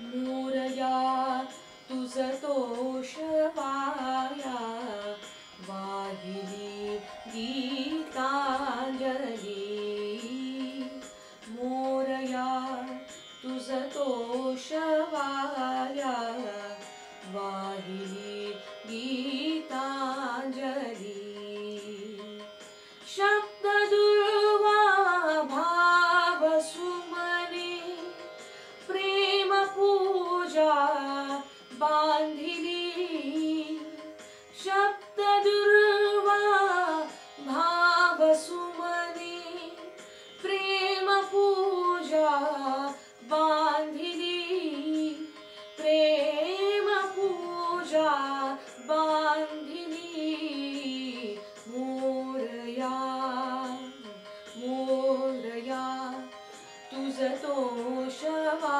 मोरया तुझ तोषवाया वाहिली गीतांजली मोरया तुझ तोषवाया वाहिली गीतांजली शब्द दुर्वा भाव सुमने प्रेम पूजा बांधिली शब्द दुर्वा भाव सुमने प्रेम पूजा बांधिली प्रेम पूजा बांधिली मोरया मोरया तुझ तोषवाया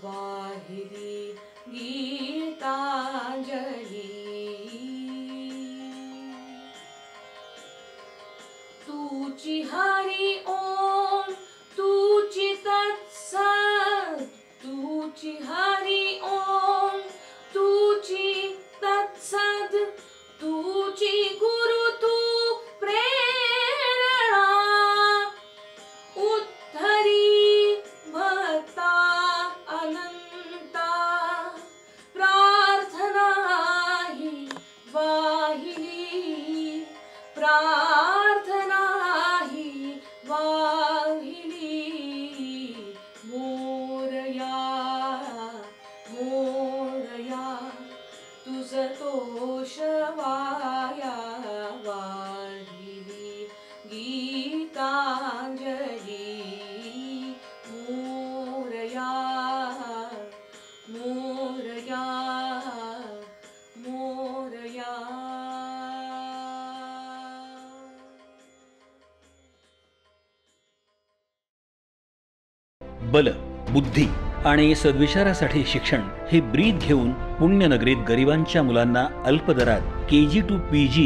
वाहिली गीतांजली तुची हरि ओम तुची तत्सत तुची हरि ओम तुची तत्सत तुची गुरु तू प्रेरणा उद्धरी भक्ता अनंता प्रार्थना ही वाहिली प्रार्थना ही वाहिली मोरया मोरया तुझ तोषवाया वाहिली गीतांजली मोरया मोरया मोरया बल, बुद्धी आणि सद्विचारासाठी शिक्षण हे ब्रीद घेऊन पुण्यनगरीत गरिबांच्या मुलांना अल्प दरात KG to PG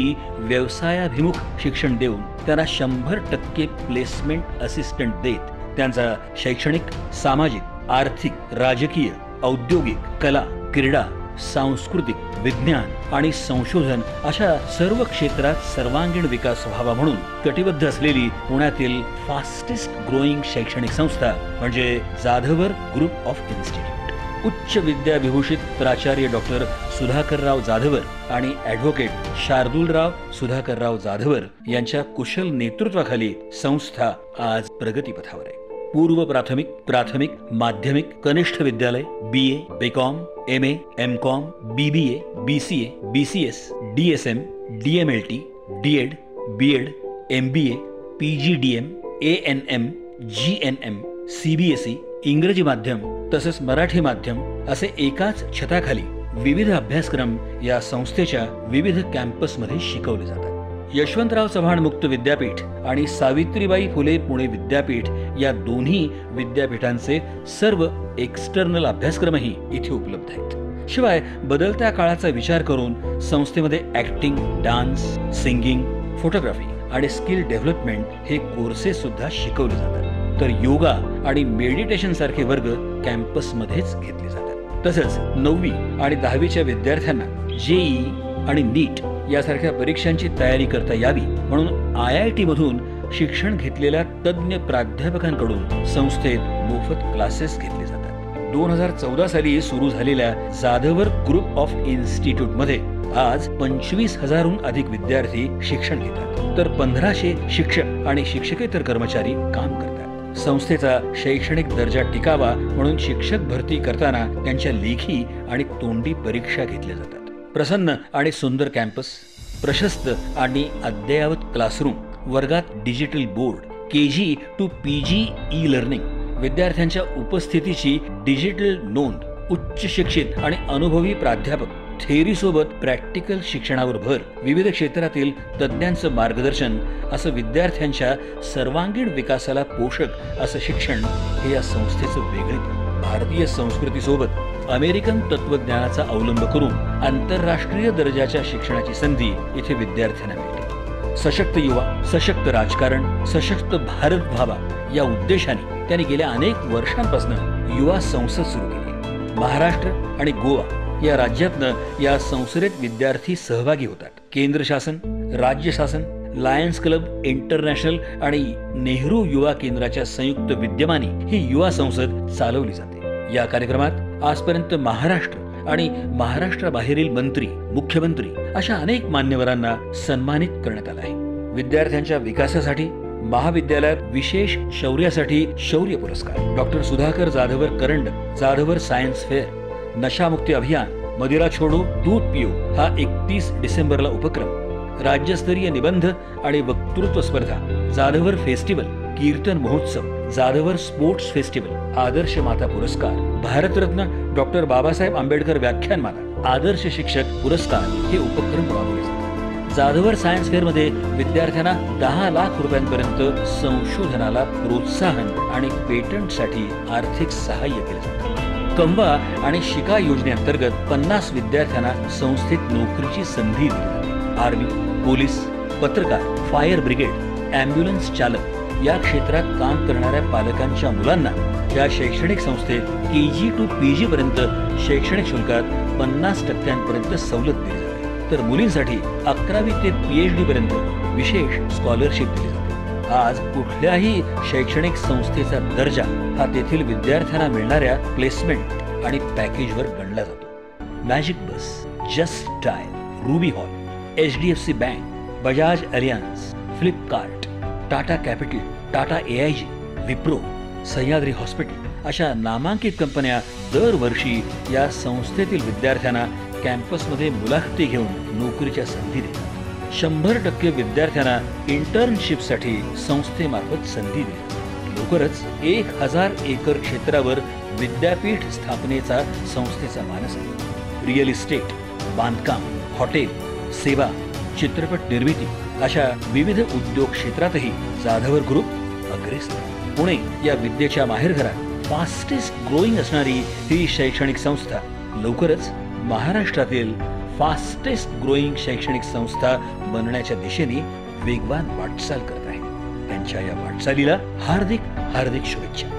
व्यवसायाभिमुख शिक्षण देऊन त्यांना 100% प्लेसमेंट असिस्टंट देत त्यांचा शैक्षणिक, सामाजिक, आर्थिक, राजकीय, औद्योगिक, कला, क्रीडा, सांस्कृतिक, विज्ञान आणि संशोधन अशा सर्व क्षेत्रात सर्वांगीण विकास व्हावा म्हणून कटिबद्ध असलेली पुण्यातील फास्टेस्ट ग्रोईंग शैक्षणिक संस्था म्हणजे जाधवर ग्रुप ऑफ इन्स्टिट्यूट. उच्च विद्याविभूषित प्राचार्य डॉक्टर सुधाकरराव जाधवर आणि ॲडव्होकेट शार्दूलराव सुधाकरराव जाधवर यांच्या कुशल नेतृत्वाखाली संस्था आज प्रगतीपथावर आहे. पूर्व प्राथमिक, प्राथमिक, माध्यमिक, कनिष्ठ विद्यालय, BA, BCom, MA, MCom, BBA, BCA, BCS, DSM, DMLT, DEd, BEd, MBA, PGDM, ANM, GNM, CBSE, इंग्रजी माध्यम तसेच मराठी माध्यम असे एकाच छताखाली विविध अभ्यासक्रम या संस्थेच्या विविध कॅम्पसमध्ये शिकवले जातात. यशवंतराव चव्हाण मुक्त विद्यापीठ आणि सावित्रीबाई फुले पुणे विद्यापीठ या दोन्ही विद्यापीठांचे सर्व एक्सटर्नल अभ्यासक्रमही इथे उपलब्ध आहेत. शिवाय बदलत्या काळाचा विचार करून संस्थेमध्ये ऍक्टिंग, डान्स, सिंगिंग, फोटोग्राफी आणि स्किल डेव्हलपमेंट हे कोर्सेस सुद्धा शिकवले जातात. तर योगा आणि मेडिटेशन सारखे वर्ग कॅम्पसमध्येच घेतले जातात. तसंच 9वी आणि 10वीच्या विद्यार्थ्यांना JEE आणि NEET यासारख्या परीक्षांची तयारी करता यावी म्हणून IIT मधून शिक्षण घेतलेल्या तज्ञ प्राध्यापकांकडून संस्थेत मोफत क्लासेस घेतले जातात. 2014 साली सुरू झालेल्या जाधवर ग्रुप ऑफ इन्स्टिट्यूट मध्ये आज 25,000हून अधिक विद्यार्थी शिक्षण घेतात, तर 1500 शिक्षक आणि शिक्षकेतर कर्मचारी काम करतात. संस्थेचा शैक्षणिक दर्जा टिकावा म्हणून शिक्षक भरती करताना त्यांच्या लेखी आणि तोंडी परीक्षा घेतल्या जातात. प्रसन्न आणि सुंदर कॅम्पस, प्रशस्त आणि अद्ययावत क्लासरूम, वर्गात digital board, KG to PG e-learning, विद्यार्थ्यांच्या उपस्थितीची डिजिटल नोंद, उच्च शिक्षित आणि अनुभवी प्राध्यापक, थेअरी सोबत प्रॅक्टिकल शिक्षणावर भर, विविध क्षेत्रातील तज्ञांचं मार्गदर्शन असं विद्यार्थ्यांच्या सर्वांगीण विकासाला पोषक असं शिक्षण हे या संस्थेचं वेगळेपण. भारतीय संस्कृतीसोबत अमेरिकन तत्वज्ञानाचा अवलंब करून आंतरराष्ट्रीय दर्जाच्या शिक्षणाची संधी इथे विद्यार्थ्यांना मिळते. सशक्त युवा, सशक्त राजकारण, सशक्त भारत व्हावा या उद्देशाने त्यांनी गेल्या अनेक वर्षांपासून युवा संसद सुरू केली. महाराष्ट्र आणि गोवा या राज्यातनं या संसदेत विद्यार्थी सहभागी होतात. केंद्र शासन, राज्य शासन, लायन्स क्लब इंटरनॅशनल आणि नेहरू युवा केंद्राच्या संयुक्त विद्यमाने ही युवा संसद चालवली जाते. या कार्यक्रमात आजपर्यंत महाराष्ट्र आणि महाराष्ट्राबाहेरील मंत्री, मुख्यमंत्री अशा अनेक मान्यवरांना सन्मानित करण्यात आलं आहे. विद्यार्थ्यांच्या विकासासाठी महाविद्यालयात विशेष शौर्यासाठी शौर्य पुरस्कार, डॉक्टर सुधाकर जाधवर करंड जाधवर सायन्स फेअर, नशामुक्ती अभियान, मदिरा छोडो दूध पिओ हा 31 डिसेंबरला उपक्रम, राज्यस्तरीय निबंध आणि वक्तृत्व स्पर्धा, जाधवर फेस्टिवल, कीर्तन महोत्सव, जाधवर स्पोर्ट्स फेस्टिवल, आदर्श माता पुरस्कार, भारतरत्न डॉक्टर बाबासाहेब आंबेडकर व्याख्यानमाला, आदर्श शिक्षक पुरस्कार हे उपक्रम राबवले जातात. जाधवर सायन्स फेअर मध्ये विद्यार्थ्यांना 10 लाख रुपयांपर्यंत संशोधनाला प्रोत्साहन आणि पेटंटसाठी आर्थिक सहाय्य केले जाते. कंवा आणि शिका योजनेअंतर्गत 50 विद्यार्थ्यांना संस्थेत नोकरीची संधी दिली जाते. आर्मी, पोलीस, पत्रकार, फायर ब्रिगेड, ॲम्ब्युलन्स चालक या क्षेत्रात काम करणाऱ्या पालकांच्या मुलांना या शैक्षणिक संस्थेत KG to PG पर्यंत शैक्षणिक शुल्कात 50% सवलत दिली जाते. तर मुलींसाठी 11वी ते PhD पर्यंत विशेष स्कॉलरशिप दिली जाते. आज कुठल्याही शैक्षणिक संस्थेचा दर्जा हा तेथील विद्यार्थ्यांना मिळणाऱ्या प्लेसमेंट आणि पॅकेजवर गणला जातो. Magic Bus, Just Dial, Ruby Hall, HDFC Bank, Bajaj Allianz, Flipkart, Tata Capital, Tata AIG, Wipro, Sahyadri Hospital अशा नामांकित कंपन्या दरवर्षी या संस्थेतील विद्यार्थ्यांना कॅम्पसमध्ये मुलाखती घेऊन नोकरीच्या संधी देतात. 100% विद्यार्थ्यांना इंटर्नशिपसाठी संस्थेमार्फत संधी देतात. लवकरच 1000 एकर क्षेत्रावर विद्यापीठ स्थापनेचा संस्थेचा मानस आहे. रिअल इस्टेट, बांधकाम, हॉटेल, सेवा, चित्रपट निर्मिती अशा विविध उद्योग क्षेत्रातही जाधवर ग्रुप अग्रेसर. पुणे या विद्येच्या माहेरघरात फास्टेस्ट ग्रोईंग असणारी ही शैक्षणिक संस्था लवकरच महाराष्ट्रातील फास्टेस्ट ग्रोईंग शैक्षणिक संस्था बनण्याच्या दिशेने वेगवान वाटचाल करत आहे. त्यांच्या या वाटचालीला हार्दिक हार्दिक शुभेच्छा.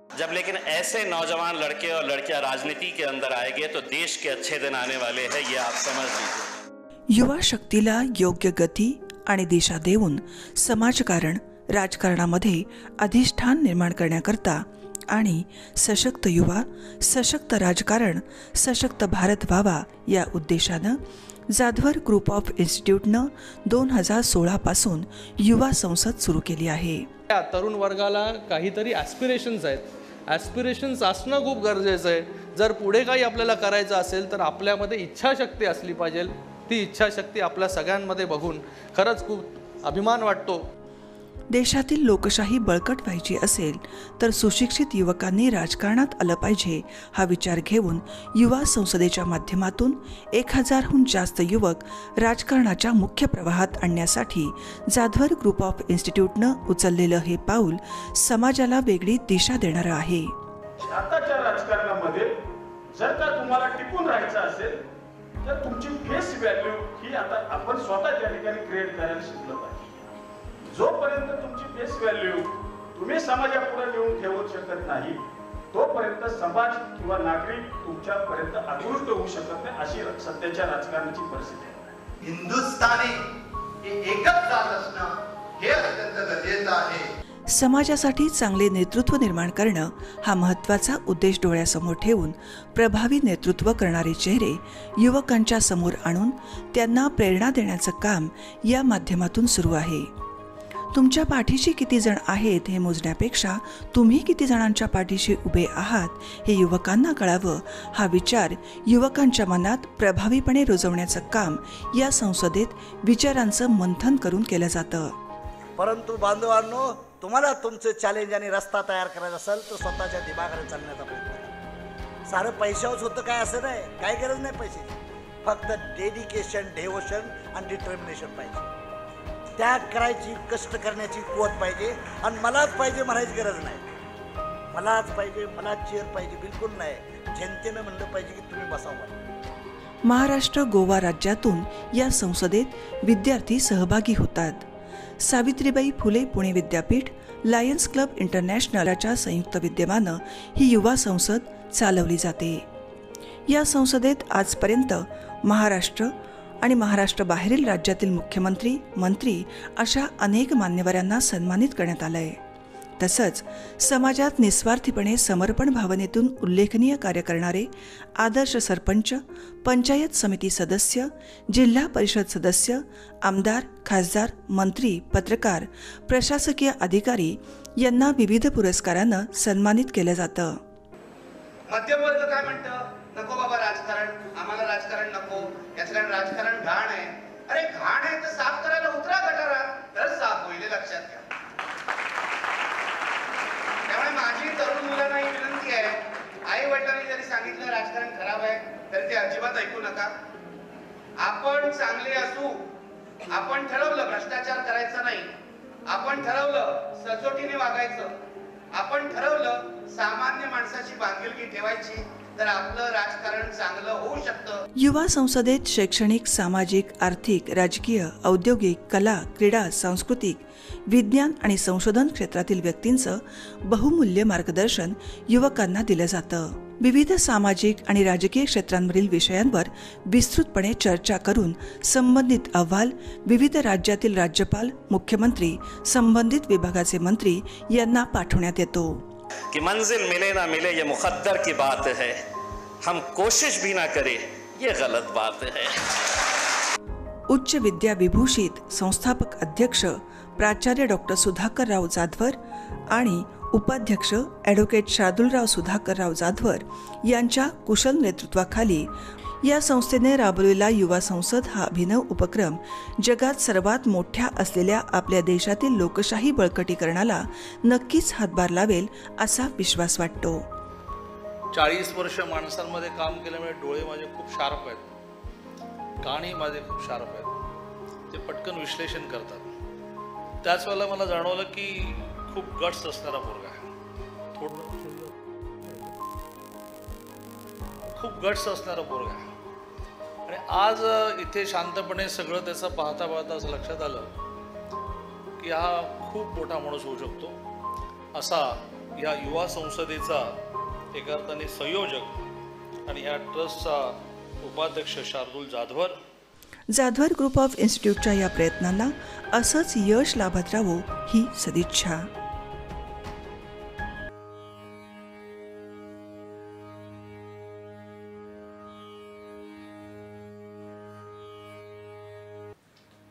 जब लेकिन ऐसे नौजवान लड़के और लड़कियां राजनीति के अंदर आएंगे तो देश के अच्छे दिन आने वाले हैं, ये आप समझ लीजिए. युवा शक्तीला योग्य गती आणि दिशा देऊन समाजकारण, राजकारणामध्ये अधिष्ठान निर्माण करण्याकरता आणि सशक्त युवा, सशक्त राजकारण, सशक्त भारत व्हावा या उद्देशानं जाधवर ग्रुप ऑफ इन्स्टिट्यूटनं 2016 पासून युवा संसद सुरू केली आहे. तरुण वर्गाला काहीतरी ॲस्पिरेशन्स आहेत. ॲस्पिरेशन्स असणं खूप गरजेचं आहे. जर पुढे काही आपल्याला करायचं असेल तर आपल्यामध्ये इच्छाशक्ती असली पाहिजे. ती इच्छाशक्ती आपल्या सगळ्यांमध्ये बघून खरंच खूप अभिमान वाटतो. देशातील लोकशाही बळकट व्हायची असेल तर सुशिक्षित युवकांनी राजकारणात आलं पाहिजे हा विचार घेऊन युवा संसदेच्या माध्यमातून 1000हून जास्त युवक राजकारणाच्या मुख्य प्रवाहात आणण्यासाठी जाधवर ग्रुप ऑफ इन्स्टिट्यूटनं उचललेलं हे पाऊल समाजाला वेगळी दिशा देणारं आहे. आताच्या राजकारणामध्ये जर का तुम्हाला टिकून राहायचं असेल तर तुमची फेस व्हॅल्यू ही आता आपण स्वतः त्या ठिकाणी क्रिएट करायला शिकलं पाहिजे. जोपर्यंत तुमची फेस व्हॅल्यू तुम्ही समाजापुढे नेऊन ठेवू शकत नाही तोपर्यंत समाज किंवा नागरिक तुमच्यापर्यंत आकृष्ट होऊ शकत नाही. अशी सध्याच्या राजकारणाची परिस्थिती आहे. हिंदुस्थानी हे एकच जात असणं हे अत्यंत गरजेचं आहे. समाजासाठी चांगले नेतृत्व निर्माण करणं हा महत्त्वाचा उद्देश डोळ्यासमोर ठेवून प्रभावी नेतृत्व करणारे चेहरे युवकांच्या समोर आणून त्यांना प्रेरणा देण्याचं काम या माध्यमातून सुरू आहे. तुमच्या पाठीशी किती जण आहेत हे मोजण्यापेक्षा तुम्ही किती जणांच्या पाठीशी उभे आहात हे युवकांना कळावं हा विचार युवकांच्या मनात प्रभावीपणे रुजवण्याचं काम या संसदेत विचारांचं मंथन करून केलं जातं. परंतु बांधवांनो, तुम्हाला तुमचे चॅलेंज आणि रस्ता तयार करायचा असेल तर स्वतःच्या दिमागाने चालण्याचा प्रयत्न करा. सारं पैशावर होतं काय असं नाही, काय गरज नाही पैशाची. फक्त डेडिकेशन, डेवोशन आणि डिटर्मिनेशन पाहिजे. त्याग करायची, कष्ट करण्याची कुवत पाहिजे. आणि मलाच पाहिजे म्हणायची गरज नाही. मलाच पाहिजे, मलाच चेअर पाहिजे बिलकुल नाही. जनतेनं म्हणलं पाहिजे की तुम्ही बसावं. महाराष्ट्र गोवा राज्यातून या संसदेत विद्यार्थी सहभागी होतात. सावित्रीबाई फुले पुणे विद्यापीठ, लायन्स क्लब इंटरनॅशनलच्या संयुक्त विद्यमानं ही युवा संसद चालवली जाते. या संसदेत आजपर्यंत महाराष्ट्र आणि महाराष्ट्राबाहेरील राज्यातील मुख्यमंत्री, मंत्री अशा अनेक मान्यवरांना सन्मानित करण्यात आलंय. तसंच समाजात निस्वार्थीपणे समर्पण भावनेतून उल्लेखनीय कार्य करणारे आदर्श सरपंच, पंचायत समिती सदस्य, जिल्हा परिषद सदस्य, आमदार, खासदार, मंत्री, पत्रकार, प्रशासकीय अधिकारी यांना विविध पुरस्कारानं सन्मानित केलं जातं. मध्यमवर्ग काय म्हणतं, नको बाबा राजकारण, आम्हाला राजकारण नको, याचं राजकारण घाण आहे. अरे घाण आहे तर साफ करायला उतरा गटारात, तर साफ होईल, लक्षात घ्या. त्यामुळे माझी तरुण मुलांना ही विनंती आहे, आई वडिलांनी जरी सांगितलं राजकारण खराब आहे तरी ते अजिबात ऐकू नका. आपण चांगले असू, आपण ठरवलं भ्रष्टाचार करायचा नाही, आपण ठरवलं सचोटीने वागायचं, आपण ठरवलं सामान्य माणसाची बांधिलकी ठेवायची, तर आपलं राजकारण चांगलं होऊ शकतं. युवा संसदेत शैक्षणिक, सामाजिक, आर्थिक, राजकीय, औद्योगिक, कला, क्रीडा, सांस्कृतिक, विज्ञान आणि संशोधन क्षेत्रातील व्यक्तींचं बहुमूल्य मार्गदर्शन युवकांना दिलं जातं. विविध सामाजिक आणि राजकीय क्षेत्रांवरील विषयांवर विस्तृतपणे चर्चा करून संबंधित अहवाल विविध राज्यातील राज्यपाल, मुख्यमंत्री, संबंधित विभागाचे मंत्री यांना पाठवण्यात येतो. कि मंजिल मिले ना मिले ये मुकद्दर की बात है, हम कोशिश भी ना करें ये गलत बात है. उच्च विद्या विभूषित संस्थापक अध्यक्ष प्राचार्य डॉक्टर सुधाकरराव जाधवर आणि उपाध्यक्ष ॲडव्होकेट शार्दूलराव सुधाकरराव जाधवर यांच्या कुशल नेतृत्वाखाली या संस्थेने राबवलेला युवा संसद हा अभिनव उपक्रम जगात सर्वात मोठ्या असलेल्या आपल्या देशातील लोकशाही बळकटीकरणाला नक्कीच हातभार लावेल असा विश्वास वाटतो. 40 वर्ष माणसांमध्ये काम केल्यामुळे डोळे माझे खूप शार्प आहेत, कानही माझे खूप शार्प आहेत, ते पटकन विश्लेषण करतात. त्याच वेळेला मला जाणवलं की खूप गट्स असणारा मुलगा आहे, खूप गट्स असणारा मुलगा आहे. आणि आज इथे शांतपणे सगळं त्याचं पाहता पाहता असं लक्षात आलं की हा खूप मोठा माणूस होऊ शकतो. असा या युवा संसदेचा एका अर्थाने संयोजक आणि या ट्रस्टचा उपाध्यक्ष शार्दूल जाधवर ग्रुप ऑफ इन्स्टिट्यूटच्या या प्रयत्नांना असंच यश लाभत राहो ही सदिच्छा.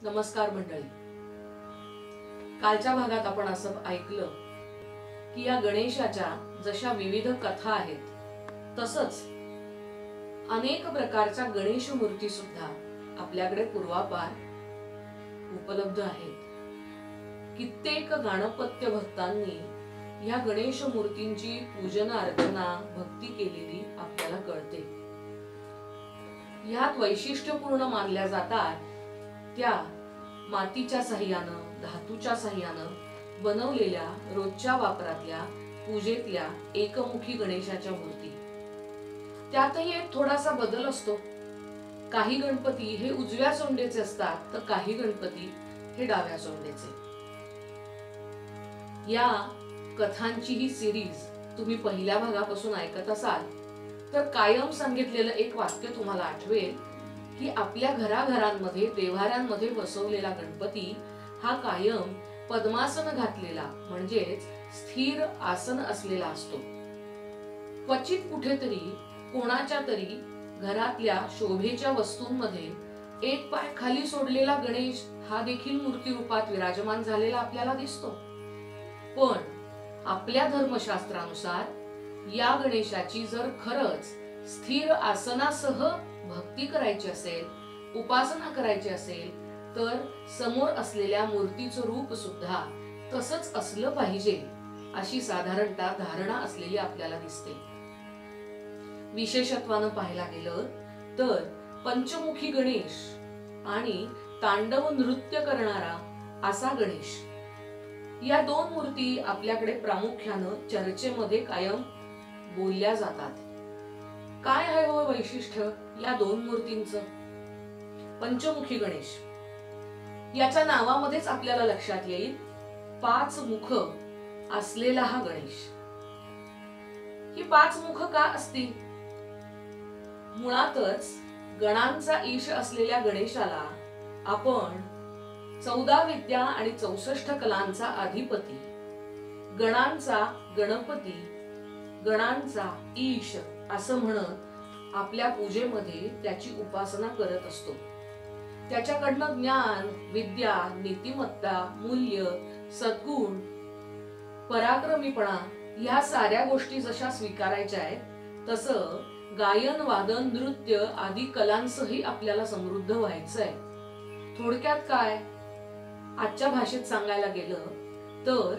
नमस्कार मंडळी. कालच्या भागात आपण असं ऐकलं की या गणेशाच्या जशा विविध कथा आहेत तसंच अनेक प्रकारच्या गणेश मूर्ती सुद्धा आपल्याकडे पूर्वापार उपलब्ध आहेत. कित्येक गणपत्य भक्तांनी या गणेश मूर्तींची पूजन, अर्चना, भक्ती केलेली आपल्याला कळते. ह्यात वैशिष्ट्यपूर्ण मानल्या जातात त्या मातीच्या साह्यानं, धातूच्या साह्यानं बनवलेल्या रोजच्या वापरातल्या पूजेतल्या एकमुखी गणेशाच्या मूर्ती. त्यातही एक थोडासा बदल असतो. काही गणपती हे उजव्या सोंडेचे असतात तर काही गणपती हे डाव्या सोंडेचे. या कथांची ही सिरीज तुम्ही पहिल्या भागापासून ऐकत असाल तर कायम सांगितलेलं एक वाक्य तुम्हाला आठवेल की आपल्या घराघरांमध्ये, देव्हाऱ्यांमध्ये बसवलेला गणपती हा कायम पद्मासन घातलेला म्हणजेच स्थिर आसन असलेला असतो. क्वचित कुठेतरी कोणाच्या तरी घरातल्या शोभेच्या वस्तूंमध्ये एक पाय खाली सोडलेला गणेश हा देखील मूर्ती रूपात विराजमान झालेला आपल्याला दिसतो. पण आपल्या धर्मशास्त्रानुसार या गणेशाची जर खरंच स्थिर आसनासह भक्ती करायची असेल, उपासना करायची असेल तर समोर असलेल्या मूर्तीचं रूप सुद्धा तसंच असलं पाहिजे अशी साधारणतः धारणा असलेली आपल्याला दिसते. विशेषत्वानं पाहायला गेलं तर पंचमुखी गणेश आणि तांडव नृत्य करणारा असा गणेश, या दोन मूर्ती आपल्याकडे प्रामुख्यानं चर्चेमध्ये कायम बोलल्या जातात. काय आहे हो वैशिष्ट्य या दोन मूर्तींचं? पंचमुखी गणेश, याच्या नावामध्येच आपल्याला लक्षात येईल 5 मुख असलेला हा गणेश. ही 5 मुख का असतील? मुळातच गणांचा ईश असलेल्या गणेशाला आपण 14 विद्या आणि 64 कलांचा अधिपती, गणांचा गणपती, गणांचा ईश असं म्हणत आपल्या पूजेमध्ये त्याची उपासना करत असतो. त्याच्याकडनं ज्ञान, विद्या, नीतिमत्ता, मूल्य, सद्गुण, पराक्रमीपणा या साऱ्या गोष्टी जशा स्वीकारायच्या आहेत, तसं गायन, वादन, नृत्य आदी कलांसही आपल्याला समृद्ध व्हायचं आहे. थोडक्यात काय, आजच्या भाषेत सांगायला गेलं तर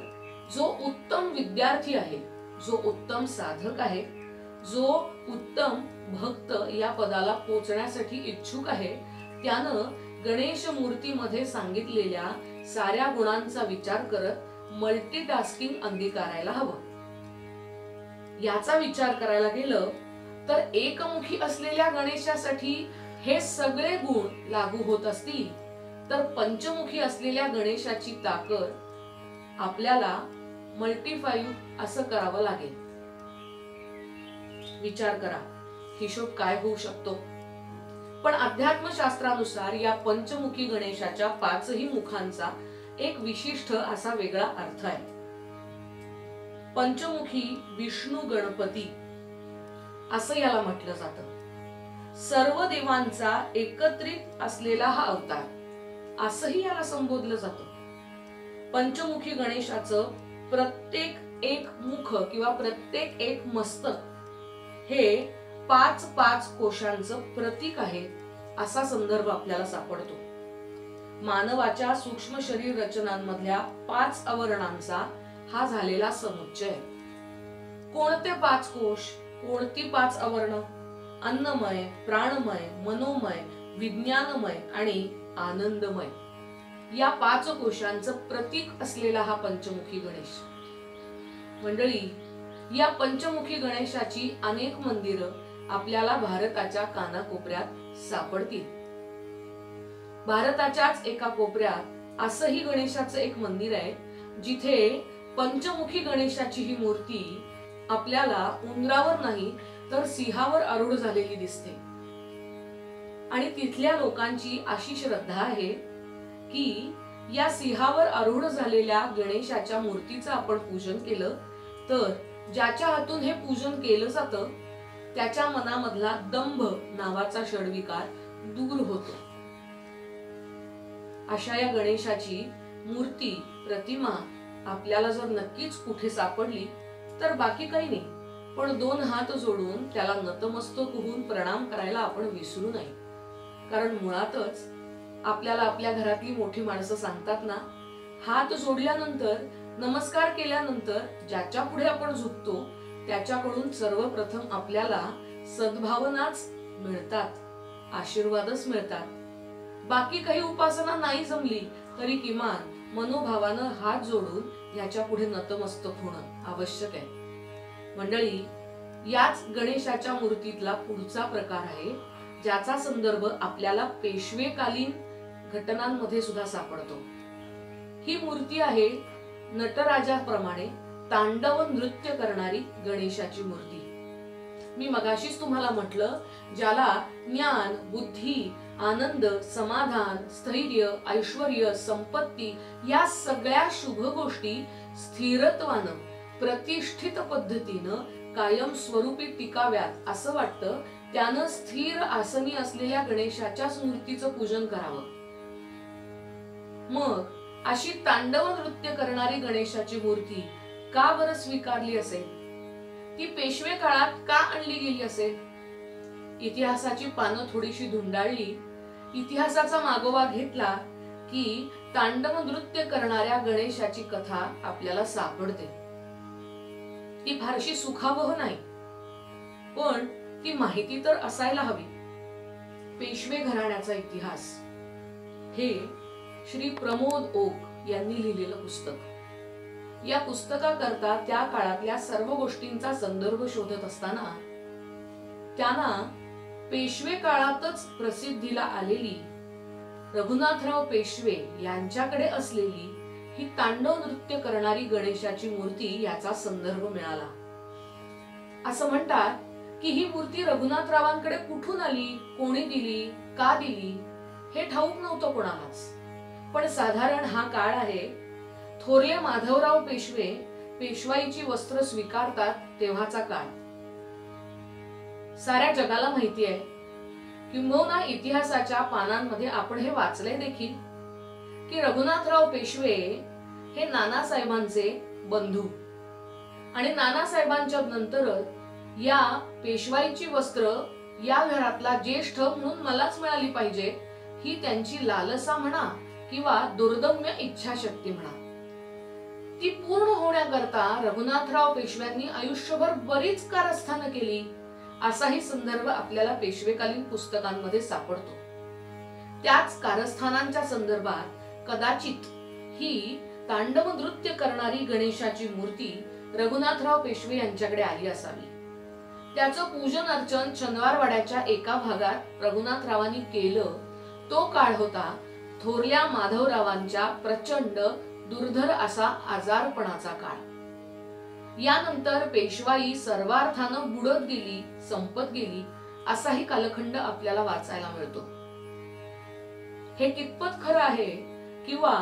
जो उत्तम विद्यार्थी आहे, जो उत्तम साधक आहे, जो उत्तम भक्त या पदाला पोचण्यासाठी इच्छुक आहे, त्यानं गणेश मूर्तीमध्ये सांगितलेल्या साऱ्या गुणांचा विचार करत मल्टीटास्किंग अंगीकारायला हवं. याचा विचार करायला गेलं तर एकमुखी असलेल्या गणेशासाठी हे सगळे गुण लागू होत असतील, तर पंचमुखी असलेल्या गणेशाची ताकद आपल्याला मल्टीफाईव्ह असं करावं लागेल. विचार करा, हिशोब काय होऊ शकतो. पण अध्यात्मशास्त्रानुसार या पंचमुखी गणेशाच्या 5ही मुखांचा एक विशिष्ट असा वेगळा अर्थ आहे. पंचमुखी विष्णू गणपती असं याला म्हटलं जातं. सर्व देवांचा एकत्रित असलेला हा अवतार असंही याला संबोधलं जातं. पंचमुखी गणेशाचं प्रत्येक एक मुख किंवा प्रत्येक एक मस्तक हे 5 कोशांचं प्रतीक आहे असा संदर्भ आपल्याला सापडतो. मानवाच्या सूक्ष्म शरीर रचनांमधल्या 5 आवरणांचा हा झालेला समुच्चय. कोणते 5 कोश, कोणती 5 आवरण? अन्नमय, प्राणमय, मनोमय, विज्ञानमय आणि आनंदमय या 5 कोशांचं प्रतीक असलेला हा पंचमुखी गणेश. मंडळी, या पंचमुखी गणेशाची अनेक मंदिरं आपल्याला भारताच्या कानाकोपऱ्यात सापडतील. भारताच्याच एका कोपऱ्यात असंही गणेशाचं एक मंदिर आहे, जिथे पंचमुखी गणेशाची ही मूर्ती आपल्याला उंदरावर नाही तर सिंहावर आरूढ झालेली दिसते. आणि तिथल्या लोकांची अशी श्रद्धा आहे की या सिंहावर आरूढ झालेल्या गणेशाच्या मूर्तीचं आपण पूजन केलं तर ज्याच्या हातून हे पूजन केलं जातं त्याच्या मनामधला दंभ नावाचा षडविकार दूर होतो. अशा या गणेशाची मूर्ती, प्रतिमा आपल्याला जर नक्कीच कुठे सापडली तर बाकी काही नाही, पण 2 हात जोडून त्याला नतमस्तक होऊन प्रणाम करायला आपण विसरू नये. कारण मुळातच आपल्याला आपल्या घरातली मोठी माणसं सांगतात ना, हात जोडल्यानंतर, नमस्कार केल्यानंतर ज्याच्या पुढे आपण झुकतो त्याच्याकडून सर्वप्रथम आपल्याला सद्भावनाच मिळतात, आशीर्वादच मिळतात. बाकी काही उपासना नाही जमली तरी किमान मनोभावानं हात जोडून याच्या पुढे नतमस्तक होणं आवश्यक आहे. मंडळी, याच गणेशाच्या मूर्तीतला पुढचा प्रकार आहे ज्याचा संदर्भ आपल्याला पेशवेकालीन घटनांमध्ये सुद्धा सापडतो. ही मूर्ती आहे नटराजाप्रमाणे तांडव नृत्य करणारी गणेशाची मूर्ती. मी मगाशीच तुम्हाला म्हटलं, ज्याला ज्ञान, बुद्धी, आनंद, समाधान, स्थैर्य, ऐश्वर्य, संपत्ती या सगळ्या शुभ गोष्टी स्थिरत्वानं, प्रतिष्ठित पद्धतीनं कायम स्वरूपी टिकाव्यात असं वाटतं, त्यानं स्थिर आसनी असलेल्या गणेशाच्याच मूर्तीचं पूजन करावं. मग अशी तांडव नृत्य करणारी गणेशाची मूर्ती का बरं स्वीकारली असेल? ती पेशवे काळात का आणली गेली असेल? इतिहासाची पानं थोडीशी धुंडाळली, इतिहासाचा मागोवा घेतला की तांडव नृत्य करणाऱ्या गणेशाची कथा आपल्याला सापडते. ती फारशी सुखावह नाही, पण ती माहिती तर असायला हवी. पेशवे घराण्याचा इतिहास हे श्री प्रमोद ओक यांनी लिहिलेलं पुस्तक. या पुस्तकाकरता त्या काळातल्या सर्व गोष्टींचा संदर्भ शोधत असताना त्यांना पेशवे काळातच प्रसिद्धीला आलेली रघुनाथराव पेशवे यांच्याकडे असलेली ही तांडव नृत्य करणारी गणेशाची मूर्ती याचा संदर्भ मिळाला. असं म्हणतात की ही मूर्ती रघुनाथरावांकडे कुठून आली, कोणी दिली, का दिली हे ठाऊक नव्हतं कोणालाच. पण साधारण हा काळ आहे थोरले माधवराव पेशवे पेशवाईची वस्त्र स्वीकारतात तेव्हाचा काळ. साऱ्या जगाला माहिती आहे, किंबहुना इतिहासाच्या पानांमध्ये आपण हे वाचले देखील की रघुनाथराव पेशवे हे नानासाहेबांचे बंधू आणि नानासाहेबांच्या नंतर या पेशवाईची वस्त्र या घरातला ज्येष्ठ म्हणून मलाच मिळाली पाहिजे ही त्यांची लालसा म्हणा किंवा दुर्दम्य इच्छाशक्ती म्हणा. ती पूर्ण होण्याकरता रघुनाथराव पेशव्यांनी आयुष्यभर बरीच कारस्थानं केली असाही संदर्भ आपल्याला पेशवेकालीन पुस्तकांमध्ये सापडतो. त्याच कारस्थानांच्या संदर्भात कदाचित ही तांडव नृत्य करणारी गणेशाची मूर्ती रघुनाथराव पेशवे यांच्याकडे आली असावी. त्याचं पूजन अर्चन शनिवारवाड्याच्या एका भागात रघुनाथरावांनी केलं. तो काळ होता थोरल्या माधवरावांच्या प्रचंड दुर्धर असा आजारपणाचा काळ. यानंतर पेशवाई सर्वार्थानं बुडत गेली, संपत गेली असाही कालखंड आपल्याला वाचायला मिळतो. हे कितपत खरं आहे किंवा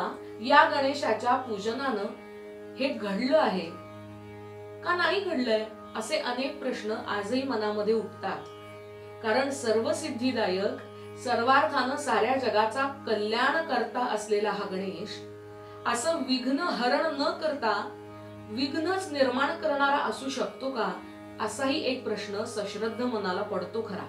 या गणेशाच्या पूजनानं हे घडलं आहे का नाही घडलंय असे अनेक प्रश्न आजही मनामध्ये उठतात. कारण सर्व सिद्धिदायक, सर्वार्थानं साऱ्या जगाचा कल्याण करता असलेला हा गणेश असं विघ्न हरण न करता विघ्नच निर्माण करणारा असू शकतो का असाही एक प्रश्न सश्रद्ध मनाला पडतो खरा.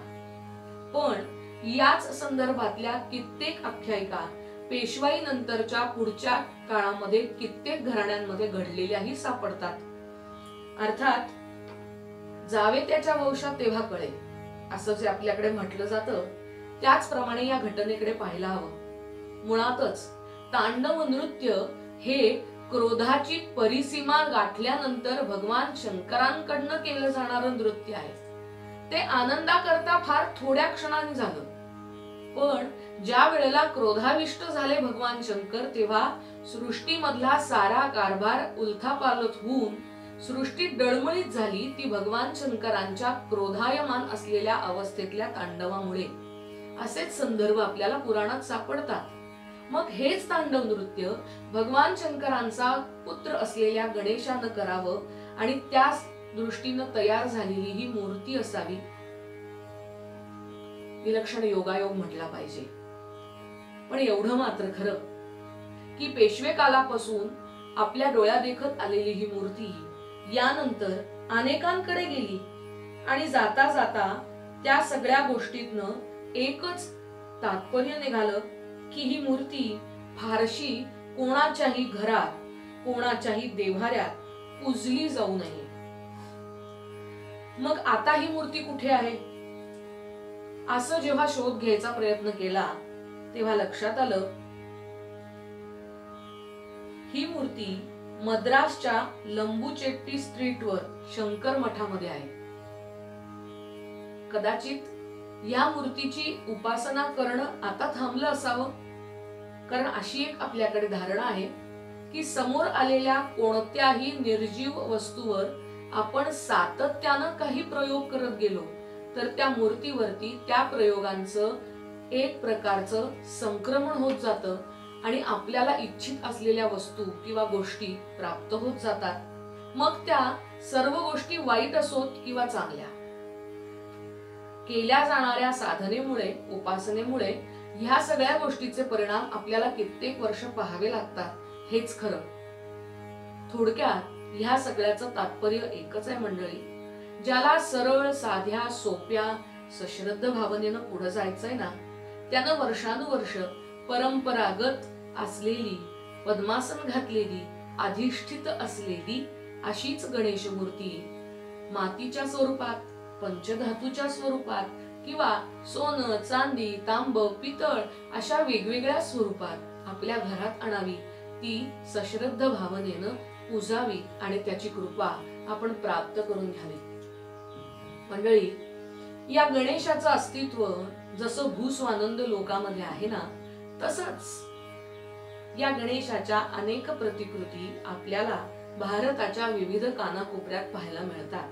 पण याच संदर्भातल्या कित्येक आख्यायिका पेशवाई नंतरच्या पुढच्या काळामध्ये कित्येक घराण्यांमध्ये घडलेल्याही सापडतात. अर्थात जावे त्याच्या वंशात तेव्हा कळे असं जे आपल्याकडे म्हटलं जातं त्याचप्रमाणे या घटनेकडे पाहायला हवं. मुळातच तांडव नृत्य हे क्रोधाची परिसीमा गाठल्यानंतर भगवान शंकरांकडनं केलं जाणारं नृत्य आहे. ते आनंदाकरता फार थोड्या क्षणांनी झालं. पण ज्या वेळेला क्रोधाविष्ट झाले भगवान शंकर तेव्हा सृष्टीमधला सारा कारभार उलथापालथ होऊन सृष्टी डळमळीत झाली ती भगवान शंकरांच्या क्रोधायमान असलेल्या अवस्थेतल्या तांडवामुळे. असेच संदर्भ आपल्याला पुराणात सापडतात. मग हेच तांडव नृत्य भगवान शंकरांचा पुत्र असलेल्या गणेशानं करावं आणि त्या दृष्टीनं तयार झालेली ही मूर्ती असावी. विलक्षण योगायोग म्हटला पाहिजे. पण एवढं मात्र खरं की पेशवे कालापासून आपल्या डोळ्यादेखत आलेली ही मूर्ती यानंतर अनेकांकडे गेली आणि जाता जाता त्या सगळ्या गोष्टीतनं एकच तात्पर्य निघालं की ही मूर्ती फारशी कोणाच्याही घरात, कोणाच्याही देव्हाऱ्यात पूजली जाऊ नये. मग आता ही मूर्ती कुठे आहे असं जेव्हा शोध घ्यायचा प्रयत्न केला तेव्हा लक्षात आलं ही मूर्ती मद्रासच्या लंबूचेट्टी स्ट्रीटवर शंकर मठामध्ये आहे. कदाचित या मूर्तीची उपासना करणं आता थांबलं असावं. कारण अशी एक आपल्याकडे धारणा आहे की समोर आलेल्या कोणत्याही निर्जीव वस्तूवर आपण सातत्यानं काही प्रयोग करत गेलो तर त्या मूर्तीवरती त्या प्रयोगांचं एक प्रकारचं संक्रमण होत जातं आणि आपल्याला इच्छित असलेल्या वस्तू किंवा गोष्टी प्राप्त होत जातात. मग त्या सर्व गोष्टी वाईट असोत किंवा चांगल्या, केल्या जाणाऱ्या साधनेमुळे, उपासनेमुळे ह्या सगळ्या गोष्टीचे परिणाम आपल्याला कित्येक वर्ष पाहावे लागतात. हेच खरं. थोडक्यात ह्या सगळ्याचं तात्पर्य एकच आहे मंडळी. ज्याला सरळ, साध्या, सोप्या, सश्रद्ध भावनेनं पुढे जायचंय ना त्यानं वर्षानुवर्ष परंपरागत असलेली, पद्मासन घातलेली, अधिष्ठित असलेली अशीच गणेश मूर्ती मातीच्या स्वरूपात, पंचधातूच्या स्वरूपात किंवा सोनं, चांदी, तांब, पितळ अशा वेगवेगळ्या स्वरूपात आपल्या घरात आणावी ती सश्रद्ध भावनेनं पूजावी आणि त्याची कृपा आपण प्राप्त करून घ्यावी. मंडळी, या गणेशाचं अस्तित्व जसं भूस्वानंद लोकामध्ये आहे ना, तसंच या गणेशाच्या अनेक प्रतिकृती आपल्याला भारताच्या विविध कानाकोपऱ्यात पाहायला मिळतात.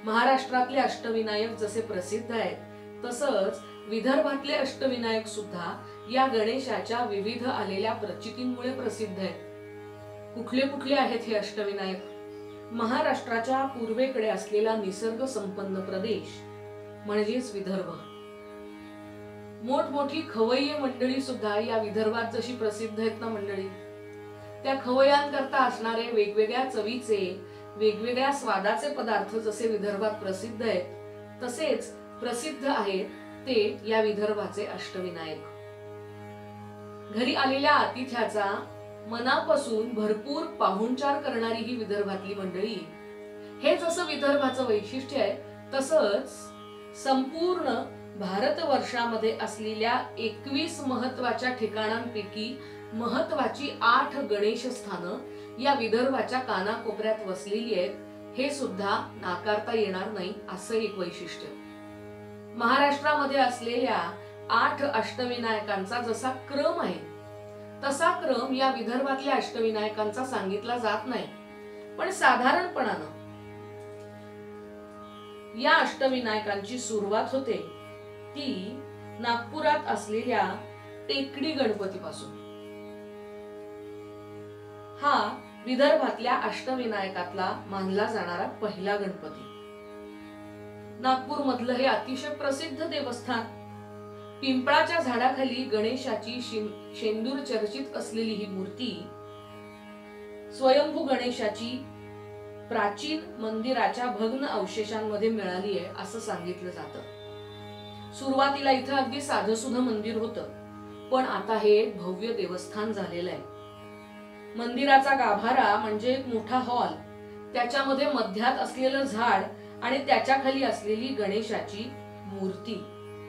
महाराष्ट्रातले अष्टविनायक जसे प्रसिद्ध आहेत, तसंच विदर्भातले अष्टविनायक सुद्धा या गणेशाच्या विविध आलेल्या प्रचितींमुळे प्रसिद्ध आहेत. कुठले कुठले आहेत हे अष्टविनायक? महाराष्ट्राच्या पूर्वेकडे असलेला निसर्ग संपन्न प्रदेश म्हणजेच विदर्भ. मोठमोठी खवय्ये मंडळी सुद्धा या विदर्भात जशी प्रसिद्ध आहेत ना मंडळी, त्या खवय्यांकरता असणारे वेगवेगळ्या चवीचे, वेगवेगळ्या स्वादाचे पदार्थ जसे विदर्भात प्रसिद्ध आहेत, तसेच प्रसिद्ध आहेत ते या विदर्भाचे अष्टविनायक. घरी आलेल्या आतिथ्याचा मनापासून भरपूर पाहुणचार करणारी ही विदर्भातली मंडळी, हे जसं विदर्भाचं वैशिष्ट्य आहे, तसंच संपूर्ण भारतवर्षामध्ये असलेल्या 21 महत्वाच्या ठिकाणांपैकी महत्वाची 8 गणेश स्थानं या विदर्भाच्या कानाकोपऱ्यात वसलेली आहेत. हे सुद्धा नाकारता येणार नाही असं एक वैशिष्ट्य. महाराष्ट्रामध्ये असलेल्या 8 अष्टविनायकांचा जसा क्रम आहे, तसा क्रम या विदर्भातल्या अष्टविनायकांचा सांगितला जात नाही. पण साधारणपणानं या अष्टविनायकांची सुरुवात होते ती नागपुरात असलेल्या टेकडी गणपतीपासून. हा विदर्भातल्या अष्टविनायकातला मानला जाणारा पहिला गणपती. नागपूर मधलं हे अतिशय प्रसिद्ध देवस्थान. पिंपळाच्या झाडाखाली गणेशाची शेंदूर चर्चित असलेली ही मूर्ती स्वयंभू गणेशाची प्राचीन मंदिराच्या भग्न अवशेषांमध्ये मिळाली आहे असं सांगितलं जातं. सुरुवातीला इथं अगदी साधंसुधं मंदिर होतं, पण आता हे एक भव्य देवस्थान झालेलं आहे. मंदिराचा गाभारा म्हणजे एक मोठा हॉल, त्याच्यामध्ये मध्यात असलेलं झाड आणि त्याच्या खाली असलेली गणेशाची मूर्ती,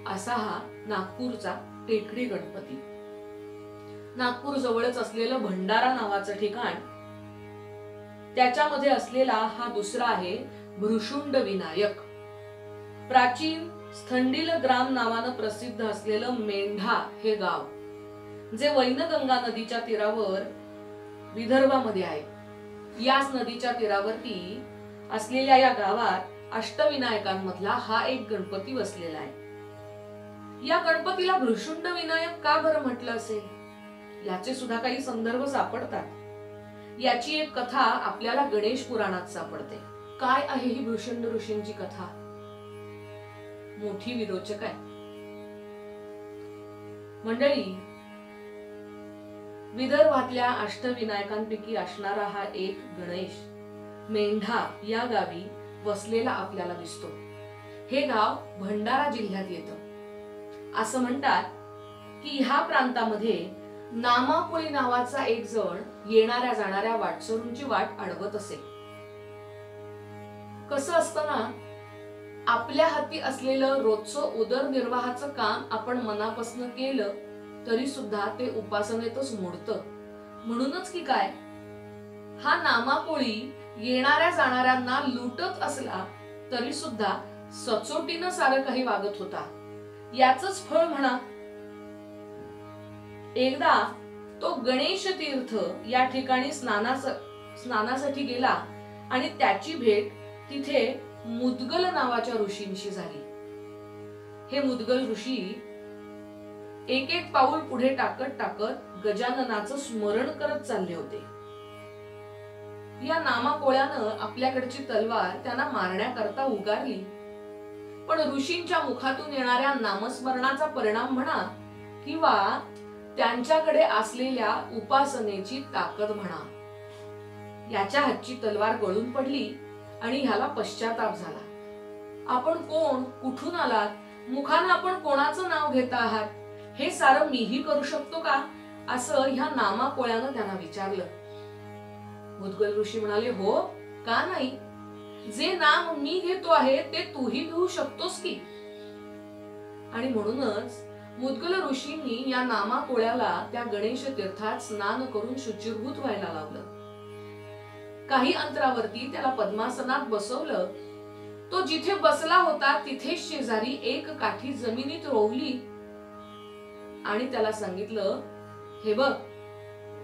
असा हा नागपूरचा टेकडी गणपती. नागपूर जवळच असलेलं भंडारा नावाचं ठिकाण, त्याच्यामध्ये असलेला हा दुसरा आहे भृशुंड विनायक. प्राचीन स्थंडिल ग्राम नावानं प्रसिद्ध असलेलं मेंढा हे गाव, जे वैनगंगा नदीच्या तीरावर विदर्भामध्ये आहे, याच नदीच्या तीरावरती असलेल्या या गावात अष्टविनायकांमधला हा एक गणपती वसलेला आहे. या गणपतीला भृशुंड विनायक का बरं म्हटलं असेल, याचे सुद्धा काही संदर्भ सापडतात. याची एक कथा आपल्याला गणेश पुराणात सापडते. काय आहे ही भृशुंड ऋषींची कथा? मोठी विरोचक आहे मंडळी. विदर्भातल्या अष्टविनायकांपैकी असणारा हा एक गणेश मेंढा या गावी वसलेला आपल्याला दिसतो. हे गाव भंडारा जिल्ह्यात येतं. असं म्हणतात की ह्या प्रांतामध्ये नामापुळी नावाचा एक जण येणाऱ्या जाणाऱ्या वाटसरूंची वाट अडवत असे. कसं असतं ना, आपल्या हाती असलेलं रोजचं उदरनिर्वाहाचं काम आपण मनापासून केलं तरी सुद्धा ते उपासनेतच मोडतं. म्हणूनच की काय, हा नामापोळी येणाऱ्या जाणाऱ्यांना लुटत असला तरी सुद्धा सचोटीनं सारं काही वागत होता. याचंच फळ म्हणा. एकदा तो गणेश तीर्थ या ठिकाणी स्नानासाठी गेला आणि त्याची भेट तिथे मुद्गल नावाच्या ऋषींशी झाली. हे मुद्गल ऋषी एक एक पाऊल पुढे टाकत टाकत गजाननाचं स्मरण करत चालले होते. या नामापोळ्यानं आपल्याकडची तलवार त्यांना मारण्याकरता उगारली, पण ऋषींच्या मुखातून येणाऱ्या नामस्मरणाचा परिणाम म्हणा किंवा त्यांच्याकडे असलेल्या उपासनेची ताकद म्हणा, याच्या हातची तलवार गळून पडली आणि ह्याला पश्चाताप झाला. आपण कोण, कुठून आलात, मुखानं आपण कोणाचं नाव घेता आहात, हे सारं मीही करू शकतो का, असं ह्या नामापोळ्यानं त्यांना विचारलं. मुद्गल ऋषी म्हणाले, हो का नाही, जे नाम मी घेतो आहे ते तूही घेऊ शकतोस की. आणि म्हणूनच मुद्गल ऋषींनी या नामाकोळ्याला त्या गणेश तीर्थात स्नान करून शुचिर्भूत व्हायला लावलं. काही अंतरावरती त्याला पद्मासनात बसवलं. तो जिथे बसला होता तिथे शेजारी एक काठी जमिनीत रोवली आणि त्याला सांगितलं, हे बघ,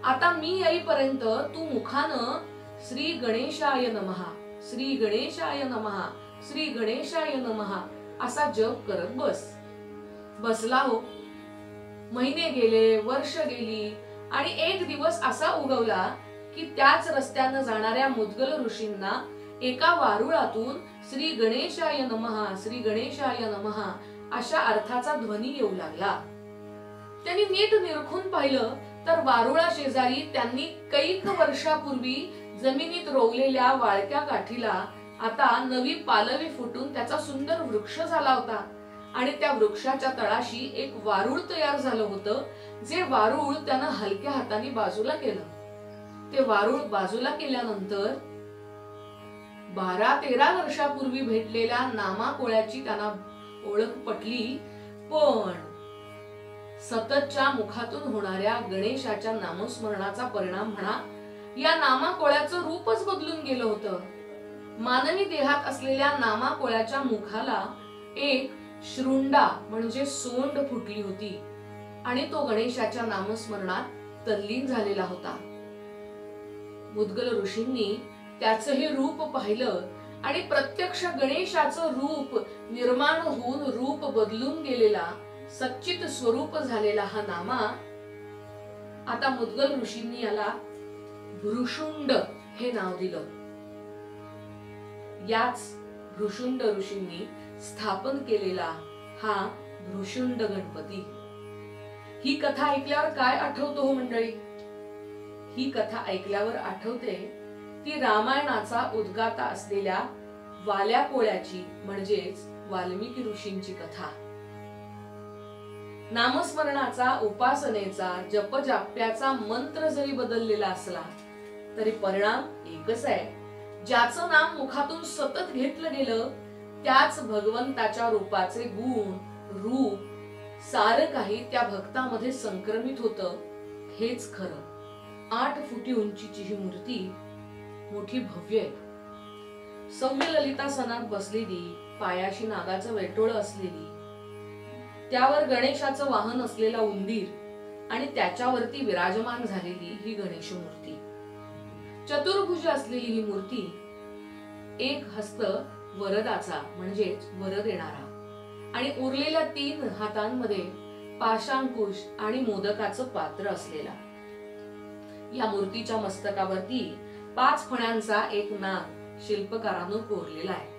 आता मी येईपर्यंत तू मुखानं श्री गणेशाय नमः, श्री गणेशाय नमः, श्री गणेशाय नमः असा जप करत बस. बसला हो. महिने गेले, वर्ष गेली आणि एक दिवस असा उगवला की त्याच रस्त्यानं जाणाऱ्या मुद्गल ऋषींना एका वारुळातून श्री गणेशाय नमः, श्री गणेशाय नमः अशा अर्थाचा ध्वनी येऊ लागला. त्यांनी नीट निरखून पाहिलं तर वारुळा शेजारी त्यांनी कैक वर्षापूर्वी जमिनीत रोवलेल्या वाळक्या काठीला आता नवी पालवी फुटून त्याचा सुंदर वृक्ष झाला होता आणि त्या वृक्षाच्या तळाशी एक वारुळ तयार झालं होतं. जे वारुळ त्यानं हलक्या हाताने बाजूला केलं. ते वारुळ बाजूला केल्यानंतर 12-13 वर्षापूर्वी भेटलेल्या नामाकोळ्याची त्यांना ओळख पटली. पण सततच्या मुखातून होणाऱ्या गणेशाच्या नामस्मरणाचा परिणाम म्हणा, या नामाकोळ्याचं रूपच बदलून गेलं होतं. मानवी देहात असलेल्या नामाकोळ्याच्या मुखाला एक शृंडा म्हणजे सोंड फुटली होती आणि तो गणेशाच्या नामस्मरणात तल्लीन झालेला होता. मुद्गल ऋषींनी त्याचं हे रूप पाहिलं आणि प्रत्यक्ष गणेशाचं रूप निर्माण होऊन रूप बदलून गेलेला, सच्चित स्वरूप झालेला हा नामा, आता मुद्गल ऋषींनी याला भृशुंड हे नाव दिलं. याच भृशुंड ऋषींनी स्थापन केलेला हा भृशुंड गणपती. ही कथा ऐकल्यावर काय आठवतो हो मंडळी? ही कथा ऐकल्यावर आठवते ती रामायणाचा उद्गाता असलेल्या वाल्या कोळ्याची म्हणजेच वाल्मिकी ऋषींची कथा. नामस्मरणाचा, उपासनेचा, जपजाप्याचा मंत्र जरी बदललेला असला तरी परिणाम एकच आहे. ज्याचं नाम मुखातून सतत घेतलं गेलं त्याच भगवंताच्या रूपाचे गुण, रूप सारं काही त्या भक्तामध्ये संक्रमित होतं. हेच खरं. 8 फुटी उंचीची ही मूर्ती मोठी भव्य आहे. सौम्य ललितासनात बसलेली, पायाशी नागाचं वेटोळ असलेली, त्यावर गणेशाचं वाहन असलेला उंदीर आणि त्याच्यावरती विराजमान झालेली ही गणेश मूर्ती. चतुर्भुज असलेली ही मूर्ती, एक हस्त वरदाचा म्हणजेच वर देणारा आणि उरलेल्या 3 हातांमध्ये पाशांकुश आणि मोदकाचं पात्र असलेला. या मूर्तीच्या मस्तकावरती 5 फण्यांचा एक नाग शिल्पकारानं कोरलेला आहे.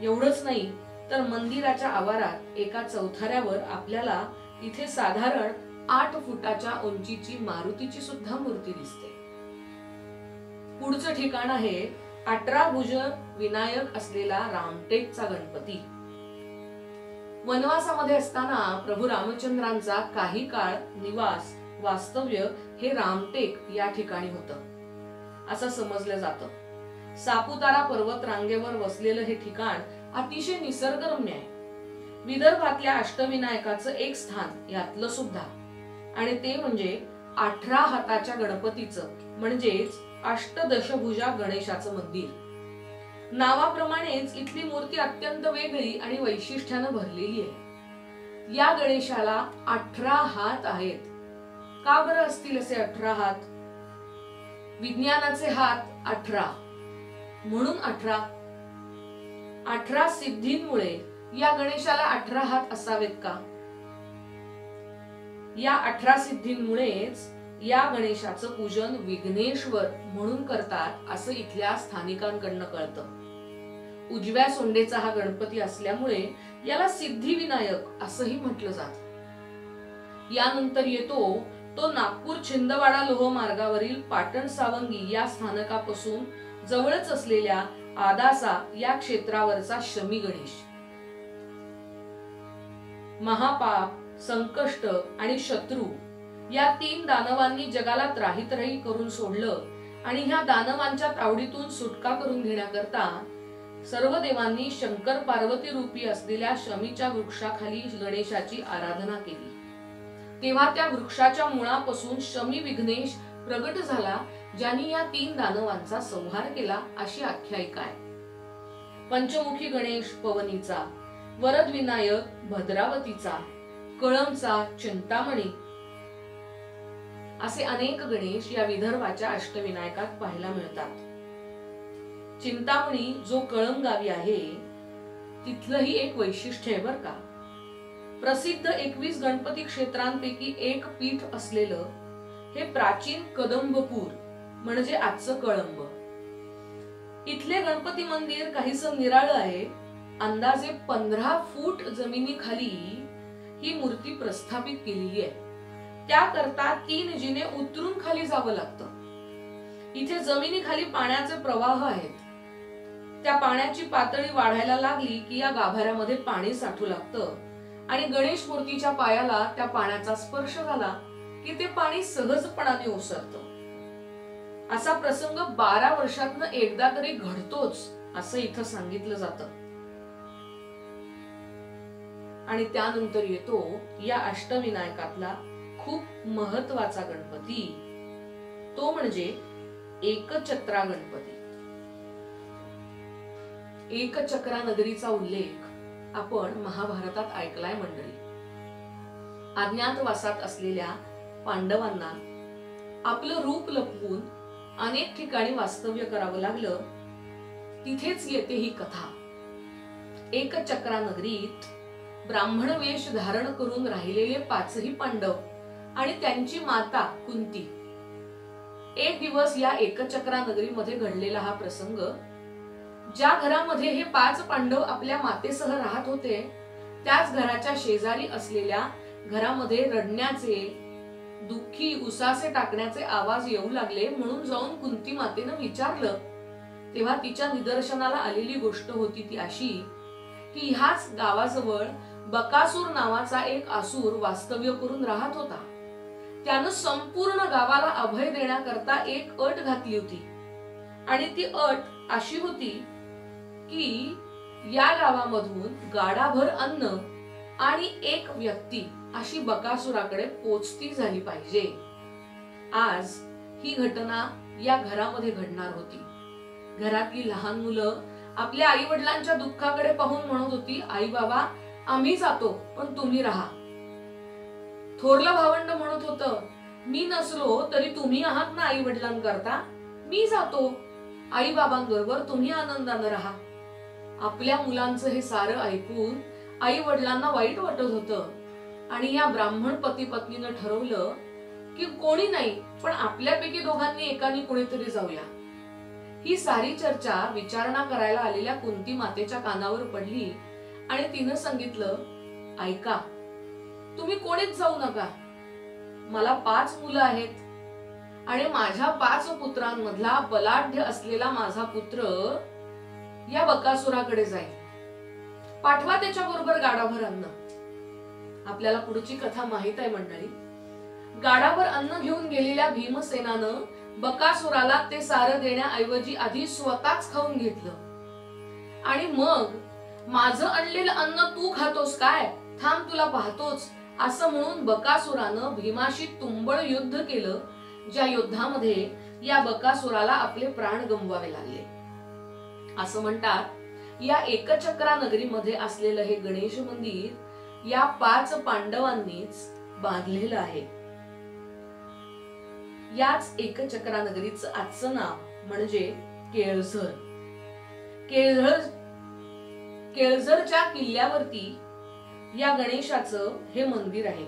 एवढंच नाही तर मंदिराच्या आवारात एका चौथऱ्यावर आपल्याला इथे साधारण 8 फुटाच्या उंचीची मारुतीची सुद्धा मूर्ती दिसते. पुढचं ठिकाण आहे 18 भुज विनायक असलेला रामटेकचा गणपती. वनवासामध्ये असताना प्रभू रामचंद्रांचा काही काळ निवास, वास्तव्य हे रामटेक या ठिकाणी होतं असं समजलं जातं. सापुतारा पर्वत रांगेवर वसलेलं हे ठिकाण अतिशय निसर्गरम्य आहे. विदर्भातल्या अष्टविनायकाचं एक स्थान यातलं सुद्धा, आणि ते म्हणजे 18 हाताच्या गणपतीचं म्हणजेच अष्टदशभुजा गणेशाचं मंदिर. नावाप्रमाणेच इथली मूर्ती अत्यंत वेगळी आणि वैशिष्ट्यानं भरलेली आहे. या गणेशाला 18 हात आहेत. का बरं असतील असे 18 हात? विज्ञानाचे हात 18 म्हणून 18 सिद्धींमुळे या गणेशाला 18 हात असावेत का? या 18 सिद्धींमुळेच या गणेशाचं पूजन विघ्नेश्वर म्हणून करतात असं इथल्या स्थानिकांकडनं कळतं. उजव्या सोंडेचा हा गणपती असल्यामुळे याला सिद्धिविनायक असंही म्हटलं जातं. यानंतर येतो तो नागपूर छिंदवाडा लोह मार्गावरील पाटण सावंगी या स्थानकापासून जवळच असलेल्या आदासा या क्षेत्रावरचा शमी गणेश. महापाप, संकष्ट आणि शत्रू या 3 दानवांनी जगाला त्राहीत्रही करून सोडलं आणि ह्या दानवांच्या तावडीतून सुटका करून घेण्याकरता सर्व देवांनी शंकर पार्वती रूपी असलेल्या शमीच्या वृक्षाखाली गणेशाची आराधना केली. तेव्हा त्या वृक्षाच्या मुळापासून शमी विघ्नेश प्रगट झाला, ज्यांनी या 3 दानवांचा संहार केला अशी आख्यायिका आहे. पंचमुखी गणेश पवनीचा, वरद विनायक भद्रावतीचा, कळमचा चिंतामणी असे अनेक गणेश या विदर्भाच्या अष्टविनायकात पाहायला मिळतात. चिंतामणी जो कळम गावी आहे तिथलंही एक वैशिष्ट्य आहे बर का. प्रसिद्ध 21 गणपती क्षेत्रांपैकी एक पीठ असलेलं हे प्राचीन कदंबपूर म्हणजे आजचं कळंब. इथले गणपती मंदिर काहीसं निराळं आहे. अंदाजे 15 फूट जमिनीखाली ही मूर्ती प्रस्थापित केलेली आहे. त्याकरता 3 जिने उतरून खाली जावं लागतं. इथे जमिनीखाली पाण्याचे प्रवाह आहेत. त्या पाण्याची पातळी वाढायला लागली की या गाभाऱ्यामध्ये पाणी साठू लागतं आणि गणेश मूर्तीच्या पायाला त्या पाण्याचा स्पर्श झाला की ते पाणी सहजपणाने ओसरतं. असा प्रसंग 12 वर्षातनं एकदा तरी घडतोच असं इथं सांगितलं जातं. आणि त्यानंतर येतो या अष्टविनायकातला खूप महत्वाचा गणपती, तो म्हणजे एकचक्रा गणपती. एकचक्रा नगरीचा उल्लेख आपण महाभारतात ऐकलाय मंडळी. अज्ञातवासात असलेल्या पांडवांना आपलं रूप लपवून अनेक ठिकाणी वास्तव्य करावं लागलं. तिथेच येते ही कथा. एकचक्रा नगरीत ब्राह्मण वेश धारण करून राहिलेले 5ही पांडव आणि त्यांची माता कुंती. एक दिवस या एकचक्रा नगरीमध्ये घडलेला हा प्रसंग, ज्या घरामध्ये हे 5 पांडव आपल्या मातेसह राहत होते त्याच घराच्या शेजारी असलेल्या घरामध्ये रडण्याचे, दुःखी उसासे टाकण्याचे आवाज येऊ लागले. म्हणून जाऊन कुंती मातेनं विचारलं तेव्हा तिच्या निदर्शनाला आलेली गोष्ट होती ती अशी की ह्याच गावाजवळ बकासूर नावाचा एक असुर वास्तव्य करून राहत होता. त्यानं संपूर्ण गावाला अभय देण्याकरता एक अट घातली होती आणि ती अट अशी होती की या गावामधून गाडाभर अन्न आणि एक व्यक्ती अशी बकासुराकडे पोचती झाली पाहिजे. आज ही घटना या घरामध्ये घडणार होती. घरातली लहान मुलं आपल्या आई वडिलांच्या दुःखाकडे पाहून म्हणत होती, आई बाबा आम्ही जातो पण तुम्ही राहा. थोरलं भावंड म्हणत होतं, मी नसलो तरी तुम्ही आहात ना आई वडिलांकरता, मी जातो आई बाबांबरोबर, तुम्ही आनंदानं राहा. आपल्या मुलांचं हे सारं ऐकून आई वडिलांना वाईट वाटत होतं आणि या ब्राह्मण पती पत्नीनं ठरवलं की कोणी नाही पण आपल्यापैकी दोघांनी एकाने कोणीतरी जाऊया. ही सारी चर्चा विचारणा करायला आलेल्या कुंती मातेच्या कानावर पडली आणि तिनं सांगितलं, ऐका तुम्ही कोणीच जाऊ नका. मला 5 मुलं आहेत आणि माझ्या 5 पुत्रांमधला बलाढ्य असलेला माझा पुत्र या बकासुराकडे जाईल. पाठवा त्याच्या बरोबर गाडाभर अन्न. आपल्याला पुढची कथा माहित आहे मंडळी. गाडाभर अन्न घेऊन गेलेल्या भीमसेनानं बकासुराला ते सारं देण्याऐवजी आधी स्वतःच खाऊन घेतलं आणि मग माझं आणलेलं अन्न तू खातोस काय, थांब तुला पाहतोच असं म्हणून बकासुरानं भीमाशी तुंबळ युद्ध केलं, ज्या युद्धामध्ये या बकासुराला आपले प्राण गमवावे लागले. असं म्हणतात या एकचक्रा नगरीमध्ये असलेलं हे गणेश मंदिर या 5 पांडवांनीच बांधलेलं आहे. याच एकचक्रा नगरीचं आजचं नाव म्हणजे केळझर. केळझरच्या किल्ल्यावरती या गणेशाचं हे मंदिर आहे.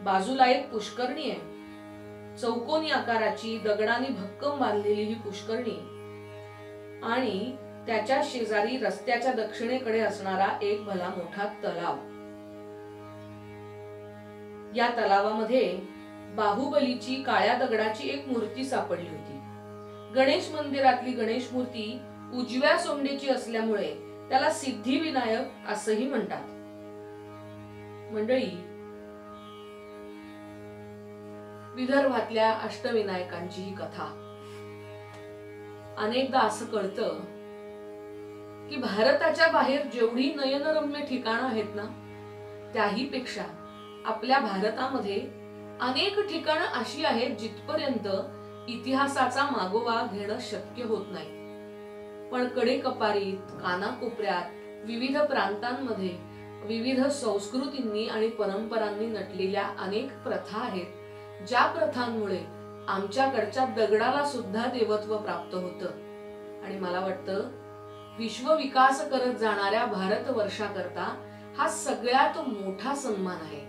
बाजूला एक पुष्करणी आहे, चौकोनी आकाराची दगडाने भक्कम बांधलेली ही पुष्करणी आणि त्याच्या शेजारी रस्त्याच्या दक्षिणेकडे असणारा एक भला मोठा तलाव. या तलावामध्ये बाहुबलीची काळ्या दगडाची एक मूर्ती सापडली होती. गणेश मंदिरातली गणेश मूर्ती उजव्या सोंडेची असल्यामुळे त्याला सिद्धिविनायक असंही म्हणतात. मंडळी, विदर्भातल्या अष्टविनायकांची ही कथा. अनेकदा असं कळतं की भारताच्या बाहेर जेवढी नयनरम्य ठिकाणं आहेत ना, त्याही पेक्षा आपल्या भारतामध्ये अनेक ठिकाणं अशी आहेत जिथपर्यंत इतिहासाचा मागोवा घेणं शक्य होत नाही. पण कडेकपारीत, कानाकोपऱ्यात, विविध प्रांतांमध्ये विविध संस्कृतींनी आणि परंपरांनी नटलेल्या अनेक प्रथा आहेत, ज्या प्रथांमुळे आमच्याकडच्या दगडाला सुद्धा देवत्व प्राप्त होतं. आणि मला वाटतं विश्व विकास करत जाणाऱ्या भारतवर्षाकरता हा सगळ्यात मोठा सन्मान आहे.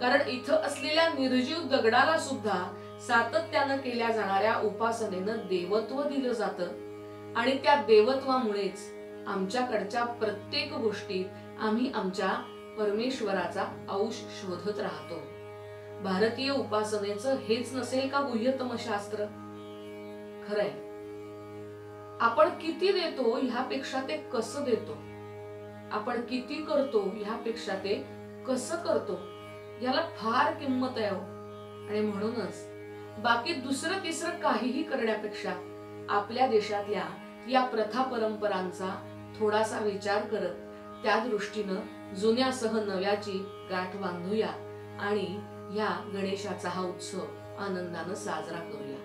कारण इथं असलेल्या निर्जीव दगडाला सुद्धा सातत्यानं केल्या जाणाऱ्या उपासनेनं देवत्व दिलं जातं आणि त्या देवत्वामुळेच आमच्याकडच्या प्रत्येक गोष्टीत आम्ही आमच्या परमेश्वराचा अंश शोधत राहतो. भारतीय उपासनेचं हेच नसेल का गुह्यतम शास्त्र? खरंय, आपण किती देतो ह्यापेक्षा ते कसं देतो, आपण किती करतो ह्यापेक्षा ते कसं करतो याला फार किंमत आहे. आणि म्हणूनच बाकी दुसरं तिसरं काहीही करण्यापेक्षा आपल्या देशातल्या या प्रथा परंपरांचा थोडासा विचार करत त्या दृष्टीनं जुन्यासह नव्याची गाठ बांधूया आणि ह्या गणेशाचा हा उत्सव आनंदानं साजरा करूया.